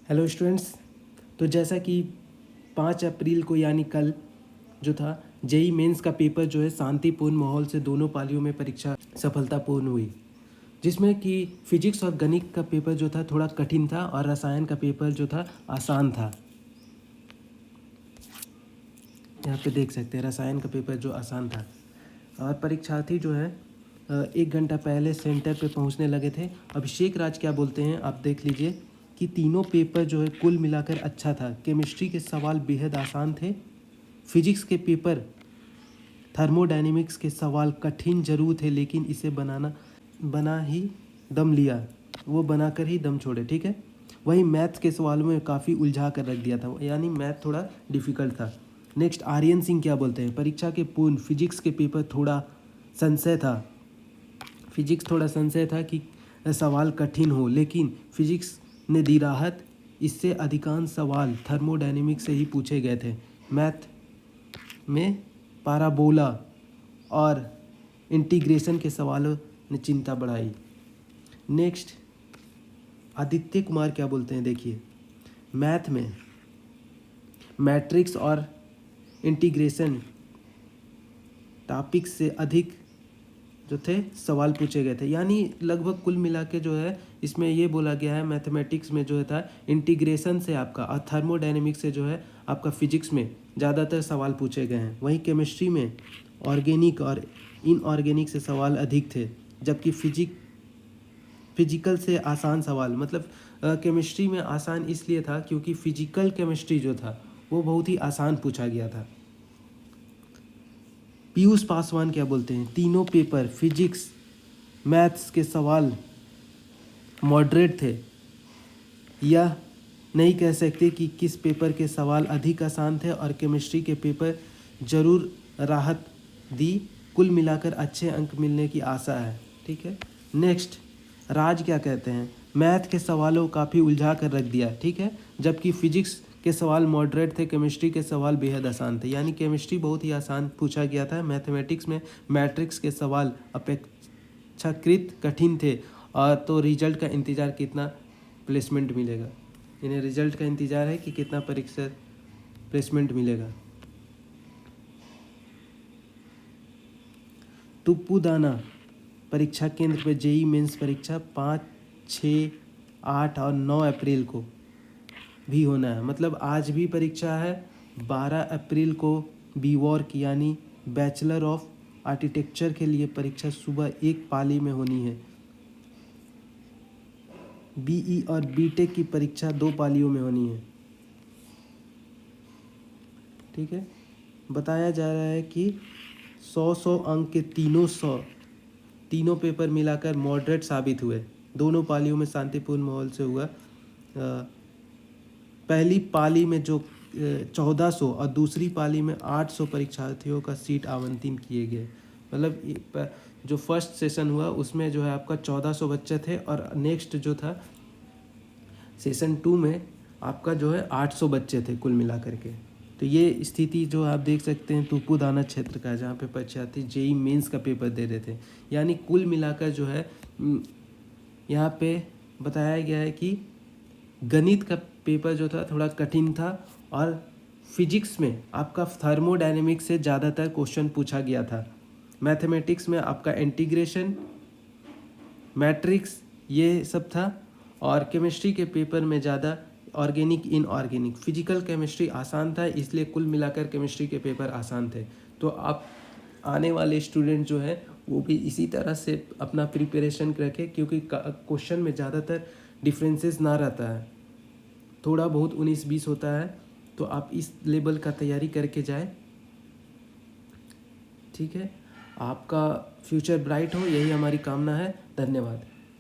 Hello students. तो जैसा कि 5 अप्रैल को यानी कल जो था जेई मेंस का पेपर जो है शांतिपूर्ण माहौल से दोनों पालियों में परीक्षा सफलतापूर्ण हुई, जिसमें कि फिजिक्स और गणित का पेपर जो था थोड़ा कठिन था और रसायन का पेपर जो था आसान था। यहाँ पे देख सकते हैं रसायन का पेपर जो आसान था और परीक्षार्थी जो है 1 घंटा पहले सेंटर पे पहुँचने लगे थे। अभिषेक राज क्या बोलते हैं आप देख लीजिए कि तीनों पेपर जो है कुल मिलाकर अच्छा था। केमिस्ट्री के सवाल बेहद आसान थे। फिजिक्स के पेपर थर्मोडायनेमिक्स के सवाल कठिन जरूर थे, लेकिन इसे बना ही दम लिया, वो बनाकर ही दम छोड़े। ठीक है। वहीं मैथ्स के सवालों में काफ़ी उलझा कर रख दिया था, यानी मैथ थोड़ा डिफिकल्ट था। नेक्स्ट आर्यन सिंह क्या बोलते हैं, परीक्षा के पूर्ण फिजिक्स के पेपर थोड़ा संशय था। फिजिक्स थोड़ा संशय था कि सवाल कठिन हो, लेकिन फिजिक्स ने दी राहत। इससे अधिकांश सवाल थर्मोडायनेमिक्स से ही पूछे गए थे। मैथ में पाराबोला और इंटीग्रेशन के सवालों ने चिंता बढ़ाई। नेक्स्ट आदित्य कुमार क्या बोलते हैं, देखिए मैथ में मैट्रिक्स और इंटीग्रेशन टॉपिक्स से अधिक जो थे सवाल पूछे गए थे, यानी लगभग कुल मिला के जो है इसमें ये बोला गया है मैथमेटिक्स में जो था इंटीग्रेशन से आपका और थर्मोडायनेमिक्स से जो है आपका फिजिक्स में ज़्यादातर सवाल पूछे गए हैं। वहीं केमिस्ट्री में ऑर्गेनिक और इनऑर्गेनिक से सवाल अधिक थे, जबकि फिजिकल से आसान सवाल, मतलब केमिस्ट्री में आसान इसलिए था क्योंकि फिजिकल केमिस्ट्री जो था वो बहुत ही आसान पूछा गया था। पीयूष पासवान क्या बोलते हैं, तीनों पेपर फिजिक्स मैथ्स के सवाल मॉडरेट थे। यह नहीं कह सकते कि किस पेपर के सवाल अधिक आसान थे और केमिस्ट्री के पेपर जरूर राहत दी। कुल मिलाकर अच्छे अंक मिलने की आशा है। ठीक है। नेक्स्ट राज क्या कहते हैं, मैथ के सवालों काफ़ी उलझा कर रख दिया। ठीक है। जबकि फिजिक्स के सवाल मॉडरेट थे, केमिस्ट्री के सवाल बेहद आसान थे, यानी केमिस्ट्री बहुत ही आसान पूछा गया था। मैथमेटिक्स में मैट्रिक्स के सवाल अपेक्षाकृत कठिन थे। और तो रिजल्ट का इंतज़ार कितना प्लेसमेंट मिलेगा, इन्हें रिजल्ट का इंतज़ार है कि कितना परीक्षा प्लेसमेंट मिलेगा। तुप्पूदाना परीक्षा केंद्र पर जेई मेंस परीक्षा 5, 6, 8 और 9 अप्रैल को भी होना है, मतलब आज भी परीक्षा है। 12 अप्रैल को बीवॉर्क यानी बैचलर ऑफ आर्किटेक्चर के लिए परीक्षा सुबह 1 पाली में होनी है। बीई और बीटेक की परीक्षा 2 पालियों में होनी है। ठीक है। बताया जा रहा है कि 100 अंक के तीनों पेपर मिलाकर मॉडरेट साबित हुए। दोनों पालियों में शांतिपूर्ण माहौल से हुआ। पहली पाली में जो 1400 और दूसरी पाली में 800 परीक्षार्थियों का सीट आवंटित किए गए। मतलब जो फर्स्ट सेशन हुआ उसमें जो है आपका 1400 बच्चे थे और नेक्स्ट जो था सेशन 2 में आपका जो है 800 बच्चे थे कुल मिला करके। तो ये स्थिति जो आप देख सकते हैं तुप्पूदाना क्षेत्र का, जहाँ पे परीक्षार्थी जेई मेंस का पेपर दे रहे थे। यानी कुल मिलाकर जो है यहाँ पे बताया गया है कि गणित का पेपर जो था थोड़ा कठिन था और फिजिक्स में आपका थर्मोडायनेमिक्स से ज़्यादातर क्वेश्चन पूछा गया था। मैथमेटिक्स में आपका इंटीग्रेशन मैट्रिक्स ये सब था और केमिस्ट्री के पेपर में ज़्यादा ऑर्गेनिक इनऑर्गेनिक। फिजिकल केमिस्ट्री आसान था, इसलिए कुल मिलाकर केमिस्ट्री के पेपर आसान थे। तो आप आने वाले स्टूडेंट जो है वो भी इसी तरह से अपना प्रिपरेशन रखें, क्योंकि क्वेश्चन में ज़्यादातर डिफरेंसेस ना रहता है, थोड़ा बहुत 19-20 होता है। तो आप इस लेवल का तैयारी करके जाए। ठीक है। आपका फ्यूचर ब्राइट हो, यही हमारी कामना है। धन्यवाद।